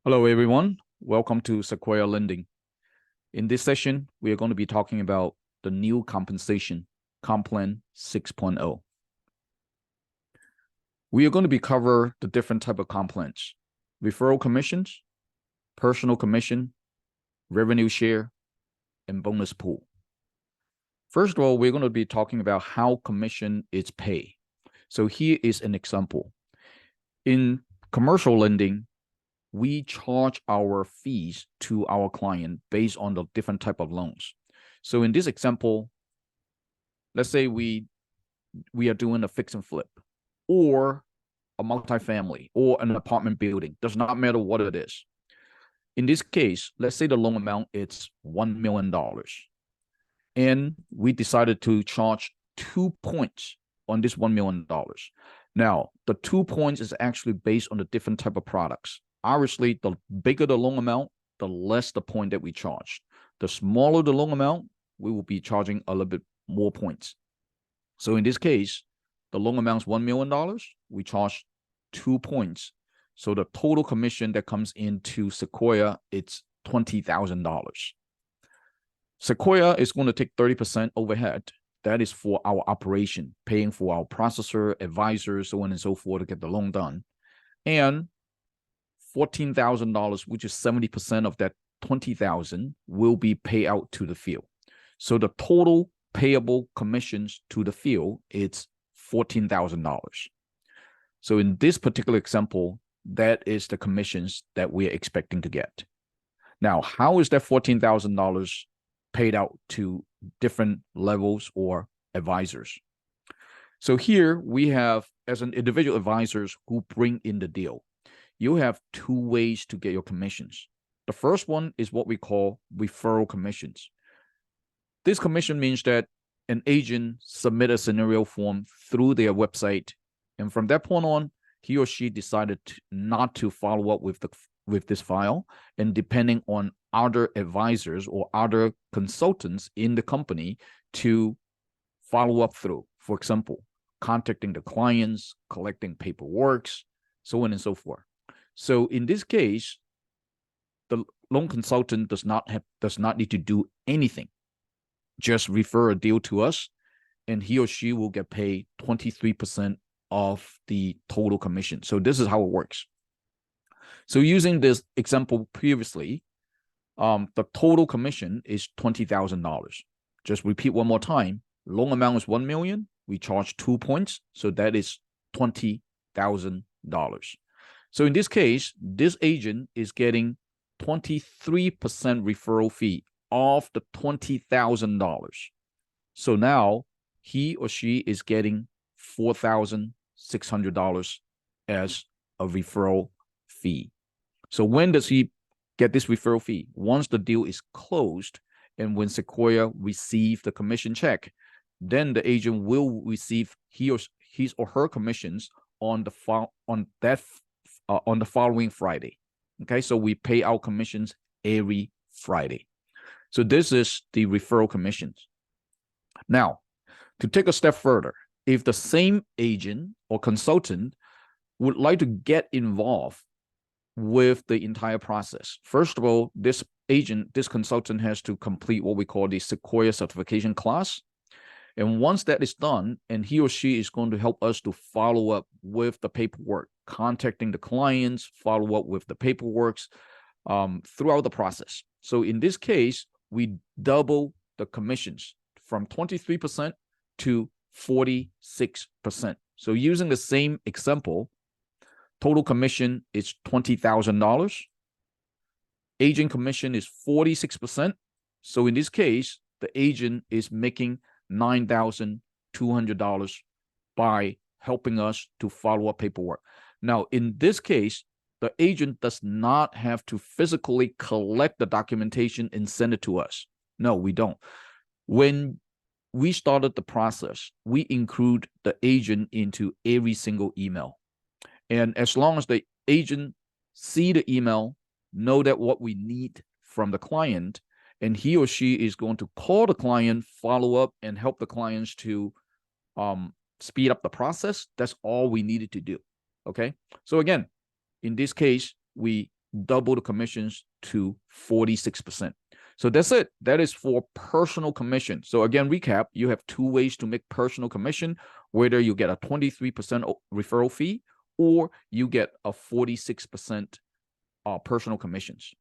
Hello, everyone. Welcome to Sequoia Lending. In this session, we are going to be talking about the new compensation, Comp Plan 6.0. We are going to be cover the different type of comp plans: referral commissions, personal commission, revenue share, and bonus pool. First of all, we're going to be talking about how commission is paid. So here is an example. In commercial lending, we charge our fees to our client based on the different type of loans. So in this example, let's say we are doing a fix and flip or a multifamily or an apartment building. Does not matter what it is. In this case, let's say the loan amount is $1 million. And we decided to charge 2 points on this $1 million. Now, the 2 points is actually based on the different type of products. Obviously, the bigger the loan amount, the less the point that we charge. The smaller the loan amount, we will be charging a little bit more points. So in this case, the loan amount is $1 million. We charge 2 points. So the total commission that comes into Sequoia, it's $20,000. Sequoia is going to take 30% overhead. That is for our operation, paying for our processor, advisors, so on and so forth to get the loan done. And $14,000, which is 70% of that 20,000, will be paid out to the field. So the total payable commissions to the field is $14,000. So in this particular example, that is the commissions that we're expecting to get. Now, how is that $14,000 paid out to different levels or advisors? So here we have, as an individual advisors who bring in the deal, you have 2 ways to get your commissions. The first one is what we call referral commissions. This commission means that an agent submit a scenario form through their website, and from that point on, he or she decided not to follow up with this file, and depending on other advisors or other consultants in the company to follow up through. For example, contacting the clients, collecting paperwork, so on and so forth. So in this case, the loan consultant does not need to do anything. Just refer a deal to us, and he or she will get paid 23% of the total commission. So this is how it works. So using this example previously, the total commission is $20,000. Just repeat one more time. Loan amount is $1 million. We charge 2 points, so that is $20,000. So in this case, this agent is getting 23% referral fee of the $20,000. So now he or she is getting $4,600 as a referral fee. So when does he get this referral fee? Once the deal is closed and when Sequoia receives the commission check, then the agent will receive his or her commissions on the following Friday. Okay, so we pay our commissions every Friday. So this is the referral commissions. Now, to take a step further, if the same agent or consultant would like to get involved with the entire process, first of all, this consultant has to complete what we call the Sequoia certification class. And once that is done, and he or she is going to help us to follow up with the paperwork, contacting the clients, follow up with the paperwork throughout the process. So in this case, we double the commissions from 23% to 46%. So using the same example, total commission is $20,000. Agent commission is 46%. So in this case, the agent is making $9,200 by helping us to follow up paperwork. Now, in this case, the agent does not have to physically collect the documentation and send it to us. No, we don't. When we started the process, we include the agent into every single email. And as long as the agent see the email, know that what we need from the client, and he or she is going to call the client, follow up, and help the clients to speed up the process. That's all we needed to do. Okay. So again, in this case, we double the commissions to 46%. So that's it. That is for personal commission. So again, recap, you have two ways to make personal commission, whether you get a 23% referral fee or you get a 46% personal commissions.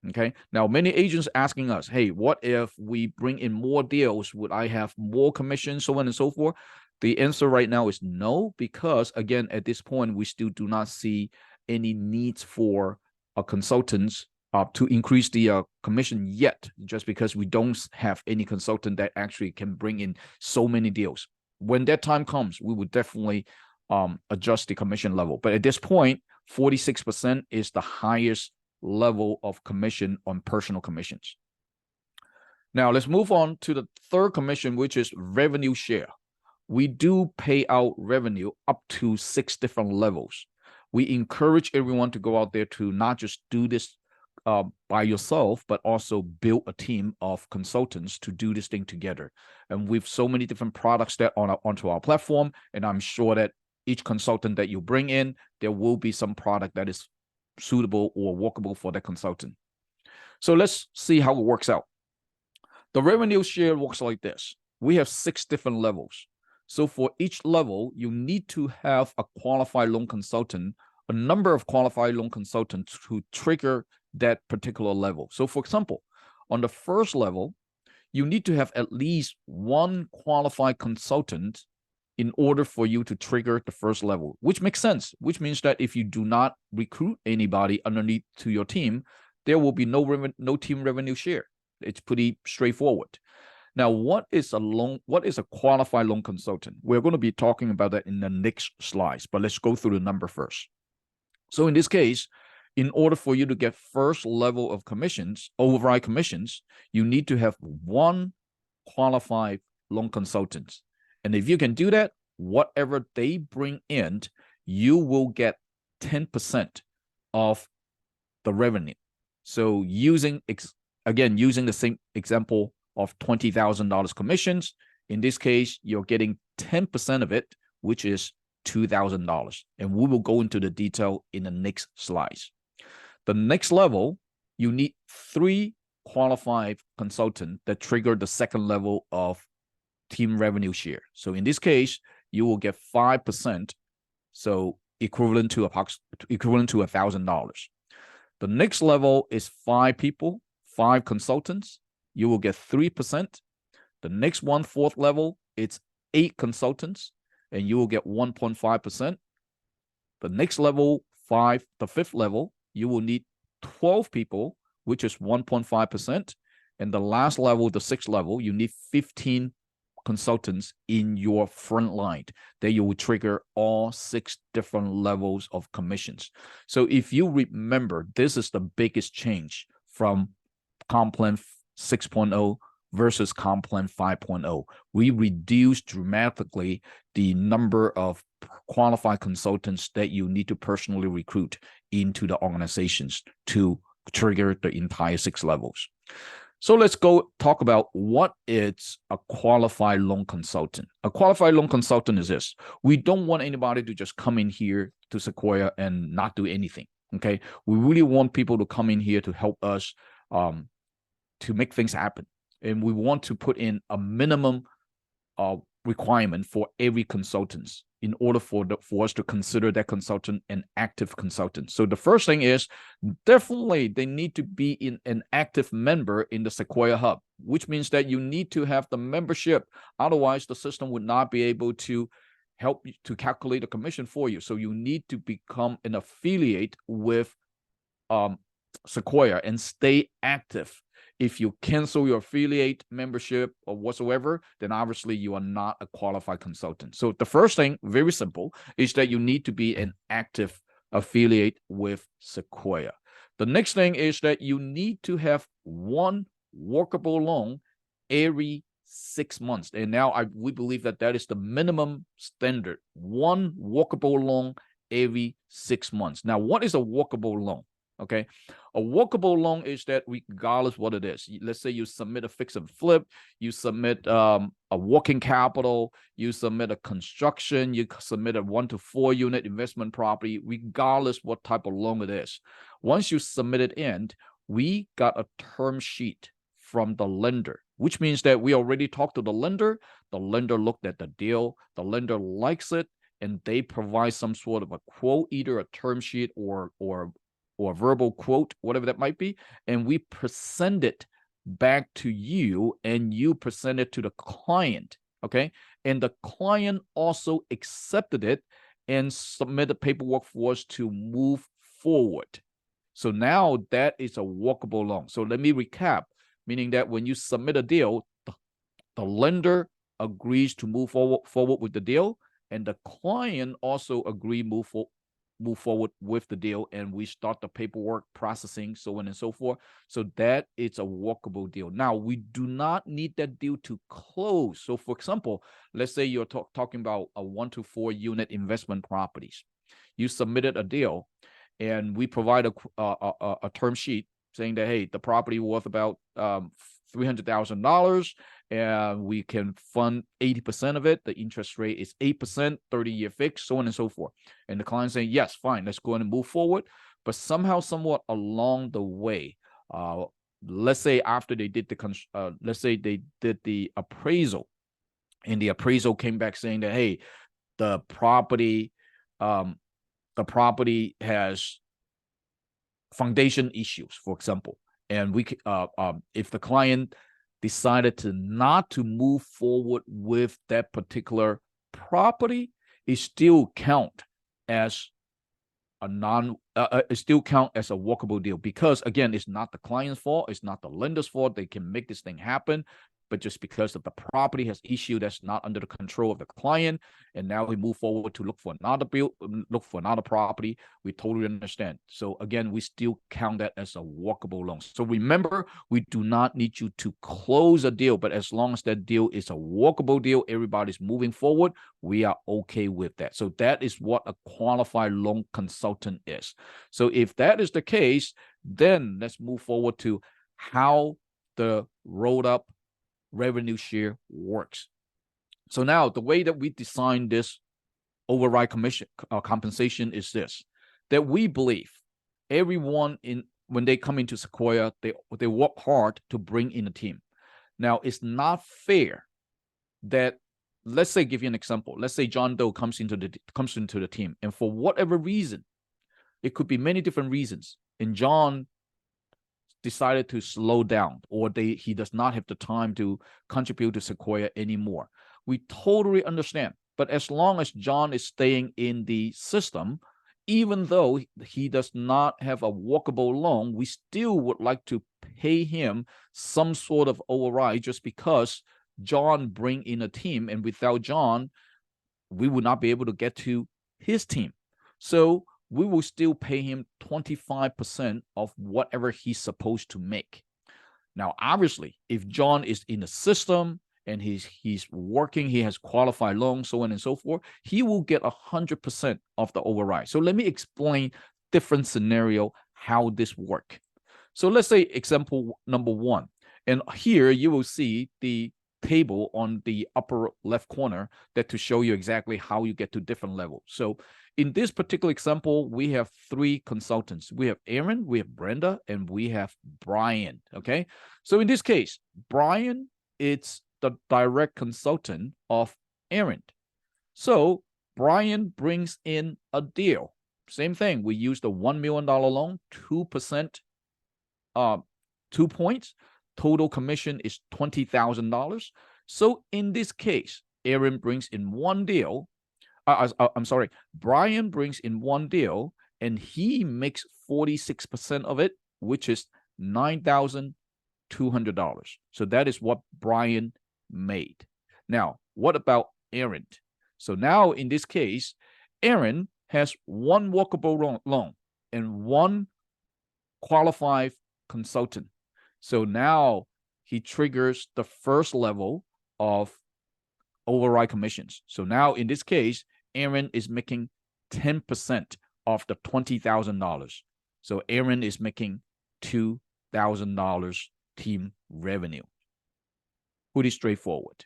Okay. Now, many agents asking us, hey, what if we bring in more deals? Would I have more commissions, so on and so forth? The answer right now is no, because again, at this point, we still do not see any needs for consultants to increase the commission yet, just because we don't have any consultant that actually can bring in so many deals. When that time comes, we would definitely adjust the commission level. But at this point, 46% is the highest level of commission on personal commissions. Now, let's move on to the third commission, which is revenue share. We do pay out revenue up to 6 different levels. We encourage everyone to go out there to not just do this by yourself, but also build a team of consultants to do this thing together. And with so many different products that are onto our platform, and I'm sure that each consultant that you bring in, there will be some product that is suitable or workable for the consultant. So let's see how it works out. The revenue share works like this. We have 6 different levels. So for each level, you need to have a qualified loan consultant, a number of qualified loan consultants who trigger that particular level. So for example, on the first level, you need to have at least 1 qualified consultant in order for you to trigger the first level, which makes sense, which means that if you do not recruit anybody underneath to your team, there will be no team revenue share. It's pretty straightforward. Now, what is a qualified loan consultant? We're going to be talking about that in the next slides, but let's go through the number first. So in this case, in order for you to get first level of commissions, override commissions, you need to have 1 qualified loan consultant. And if you can do that, whatever they bring in, you will get 10% of the revenue. So using the same example of $20,000 commissions, in this case, you're getting 10% of it, which is $2,000. And we will go into the detail in the next slides. The next level, you need 3 qualified consultants that trigger the second level of team revenue share. So in this case, you will get 5%, so equivalent to $1,000. The next level is 5 people, 5 consultants. You will get 3%. The next one, 4th level, it's 8 consultants, and you will get 1.5%. The next level, 5, the 5th level, you will need 12 people, which is 1.5%. And the last level, the 6th level, you need 15 consultants in your front line that you will trigger all 6 different levels of commissions. So if you remember, this is the biggest change from Comp Plan 6.0 versus Comp Plan 5.0. We reduced dramatically the number of qualified consultants that you need to personally recruit into the organizations to trigger the entire 6 levels. So let's go talk about what is a qualified loan consultant. A qualified loan consultant is this. We don't want anybody to just come in here to Sequoia and not do anything, okay? We really want people to come in here to help us to make things happen. And we want to put in a minimum requirement for every consultant in order for us to consider that consultant an active consultant. So the first thing is definitely they need to be an active member in the Sequoia Hub, which means that you need to have the membership. Otherwise, the system would not be able to help you to calculate the commission for you. So you need to become an affiliate with Sequoia and stay active. If you cancel your affiliate membership or whatsoever, then obviously you are not a qualified consultant. So the first thing, very simple, is that you need to be an active affiliate with Sequoia. The next thing is that you need to have 1 workable loan every 6 months. And now we believe that is the minimum standard, 1 workable loan every 6 months. Now, what is a workable loan? Okay, a walkable loan is that regardless what it is. Let's say you submit a fix and flip, you submit a working capital, you submit a construction, you submit a 1 to 4 unit investment property, regardless what type of loan it is. Once you submit it in, we got a term sheet from the lender, which means that we already talked to the lender. The lender looked at the deal, the lender likes it, and they provide some sort of a quote, either a term sheet or a verbal quote, whatever that might be, and we present it back to you, and you present it to the client, okay? And the client also accepted it and submitted paperwork for us to move forward. So now that is a walkable loan. So let me recap, meaning that when you submit a deal, the lender agrees to move forward with the deal, and the client also move forward with the deal, and we start the paperwork processing, so on and so forth. So that is a walkable deal. Now, we do not need that deal to close. So for example, let's say you're talking about a 1 to 4 unit investment properties. You submitted a deal, and we provide a term sheet saying that, hey, the property worth about $300,000, and we can fund 80% of it. The interest rate is 8%, 30-year fixed, so on and so forth. And the client saying, yes, fine, let's go ahead and move forward. But somehow, somewhat along the way, let's say after they did the appraisal, and the appraisal came back saying that, hey, the property has foundation issues, for example, and if the client decided not to move forward with that particular property, it still count as a walkable deal, because again, it's not the client's fault, it's not the lender's fault. They can make this thing happen, but just because of the property has issue that's not under the control of the client, and now we move forward to look for another property, we totally understand. So again, we still count that as a walkable loan. So remember, we do not need you to close a deal, but as long as that deal is a walkable deal, everybody's moving forward, we are okay with that. So that is what a qualified loan consultant is. So if that is the case, then let's move forward to how the rolled up revenue share works. So now the way that we design this override commission compensation is this, that we believe everyone when they come into Sequoia, they work hard to bring in a team. Now, it's not fair that, let's say, give you an example. Let's say John Doe comes into the team, and for whatever reason, it could be many different reasons, and John decided to slow down, or he does not have the time to contribute to Sequoia anymore. We totally understand. But as long as John is staying in the system, even though he does not have a walkable loan, we still would like to pay him some sort of override, just because John bring in a team, and without John, we would not be able to get to his team. So we will still pay him 25% of whatever he's supposed to make. Now, obviously, if John is in the system and he's working, he has qualified loans, so on and so forth, he will get 100% of the override. So let me explain different scenario how this work. So let's say example number 1, and here you will see the table on the upper left corner that to show you exactly how you get to different levels. So in this particular example, we have 3 consultants. We have Aaron, we have Brenda, and we have Brian, okay? So in this case, Brian, it's the direct consultant of Aaron. So Brian brings in a deal. Same thing, we use the $1 million loan, 2%, 2 points. Total commission is $20,000. So in this case, Aaron brings in one deal. Brian brings in one deal, and he makes 46% of it, which is $9,200. So that is what Brian made. Now, what about Aaron? So now in this case, Aaron has one walkable loan and one qualified consultant. So now he triggers the first level of override commissions. So now in this case, Aaron is making 10% of the $20,000. So Aaron is making $2,000 team revenue. Pretty straightforward.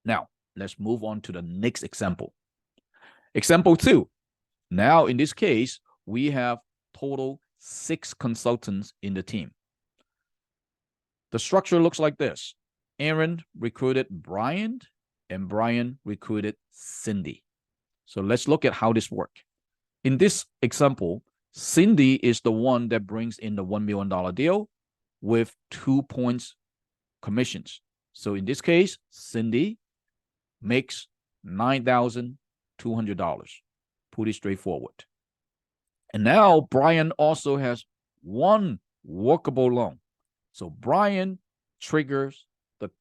Now, let's move on to the next example. Example 2. Now, in this case, we have total 6 consultants in the team. The structure looks like this. Aaron recruited Brian, and Brian recruited Cindy. So let's look at how this works. In this example, Cindy is the one that brings in the $1 million deal with 2 points commissions. So in this case, Cindy makes $9,200. Pretty straightforward. And now Brian also has 1 workable loan. So Brian triggers the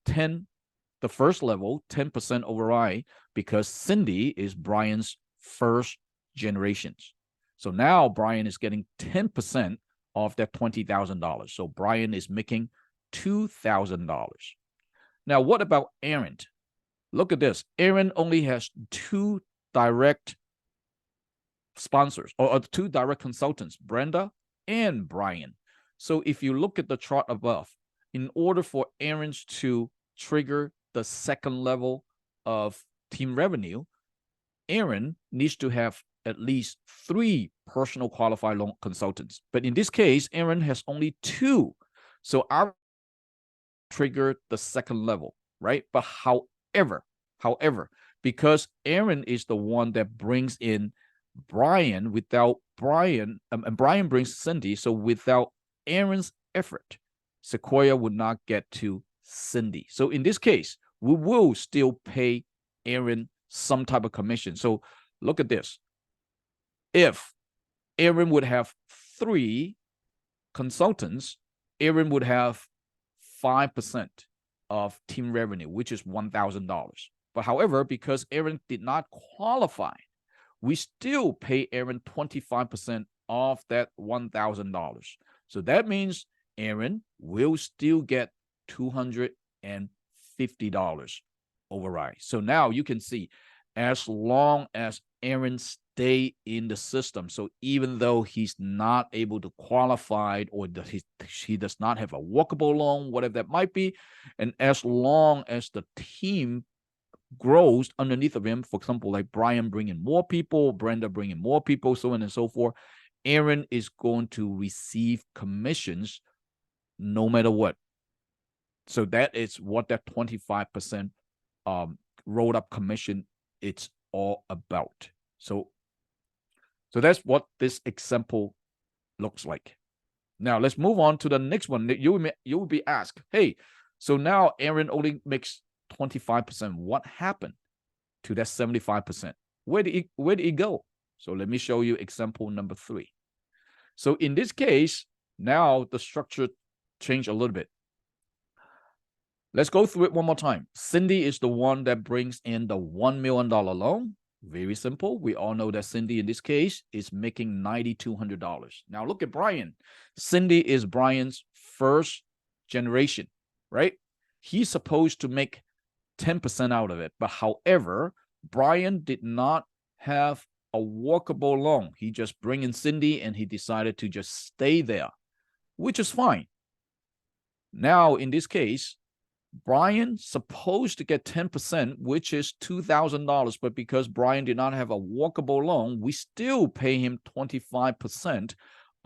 first level 10% override because Cindy is Brian's first generations. So now Brian is getting 10% of that $20,000. So Brian is making $2,000. Now, what about Aaron? Look at this. Aaron only has 2 direct sponsors or 2 direct consultants, Brenda and Brian. So if you look at the chart above, in order for Aaron to trigger the second level of team revenue, Aaron needs to have at least 3 personal qualified loan consultants. But in this case, Aaron has only 2. So I triggered the second level, right? But however, because Aaron is the one that brings in Brian, without Brian, and Brian brings Cindy, so without Aaron's effort, Sequoia would not get to Cindy. So in this case, we will still pay Aaron some type of commission. So look at this. If Aaron would have 3 consultants, Aaron would have 5% of team revenue, which is $1,000. But however, because Aaron did not qualify, we still pay Aaron 25% of that $1,000. So that means Aaron will still get $250 override. So now you can see, as long as Aaron stay in the system, so even though he's not able to qualify or he does not have a workable loan, whatever that might be, and as long as the team grows underneath of him, for example, like Brian bringing more people, Brenda bringing more people, so on and so forth, Aaron is going to receive commissions no matter what. So that is what that 25% rolled up commission it's all about. So that's what this example looks like. Now let's move on to the next one. You will be asked, hey, so now Aaron only makes 25%. What happened to that 75%? Where did it go? So let me show you example number 3. So in this case, now the structure changed a little bit. Let's go through it one more time. Cindy is the one that brings in the $1 million loan. Very simple. We all know that Cindy in this case is making $9,200. Now look at Brian. Cindy is Brian's first generation, right? He's supposed to make 10% out of it. But however, Brian did not have a workable loan. He just bring in Cindy and he decided to just stay there, which is fine. Now, in this case, Brian supposed to get 10%, which is $2,000, but because Brian did not have a workable loan, we still pay him 25%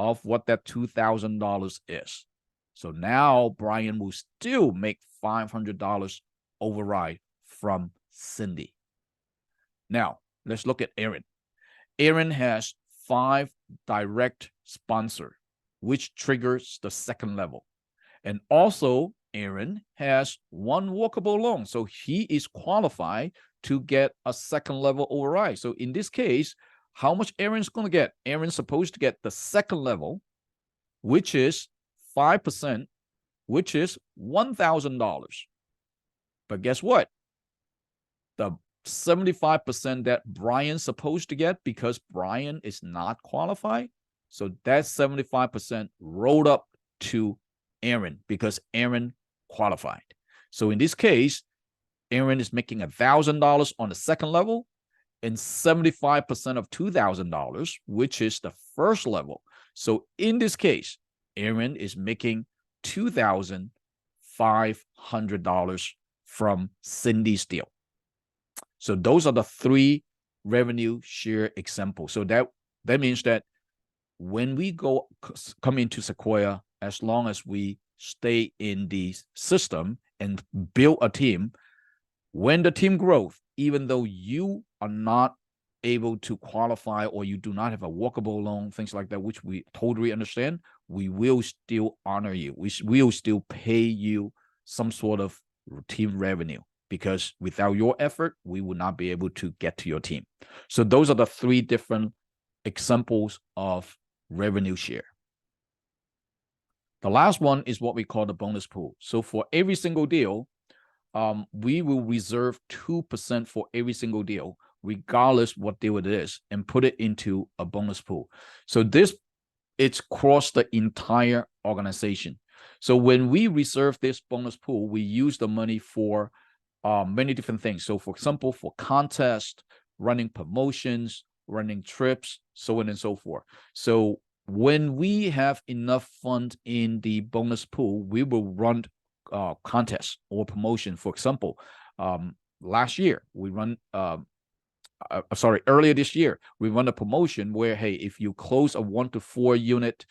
of what that $2,000 is. So now Brian will still make $500 override from Cindy. Now, let's look at Aaron. Aaron has 5 direct sponsors, which triggers the second level. And also, Aaron has 1 workable loan, so he is qualified to get a second level override. So in this case, how much Aaron's going to get? Aaron's supposed to get the second level, which is 5%, which is $1,000. But guess what? The 75% that Brian's supposed to get, because Brian is not qualified, so that 75% rolled up to Aaron because Aaron qualified. So in this case, Aaron is making $1,000 on the second level and 75% of $2,000, which is the first level. So in this case, Aaron is making $2,500 from Cindy's deal. So those are the 3 revenue share examples. So that means that when we come into Sequoia, as long as we stay in the system and build a team, when the team grows, even though you are not able to qualify or you do not have a workable loan, things like that, which we totally understand, we will still honor you. We will still pay you some sort of team revenue, because without your effort, we will not be able to get to your team. So those are the 3 different examples of revenue share. The last one is what we call the bonus pool. So for every single deal, we will reserve 2% for every single deal, regardless what deal it is, and put it into a bonus pool. So it's across the entire organization. So when we reserve this bonus pool, we use the money for many different things. So for example, for contests, running promotions, running trips, so on and so forth. So when we have enough funds in the bonus pool, we will run contests or promotion. For example, last year we run earlier this year, we run a promotion where, hey, if you close a 1 to 4 unit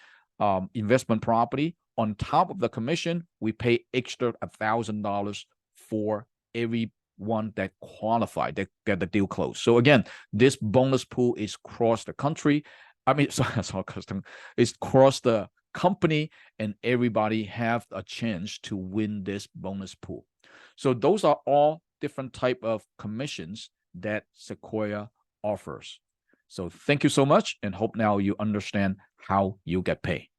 investment property, on top of the commission, we pay extra $1,000 for everyone that qualified, that get the deal closed. So again, this bonus pool is across the country. It's across the company, and everybody have a chance to win this bonus pool. So those are all different type of commissions that Sequoia offers. So thank you so much, and hope now you understand how you get paid.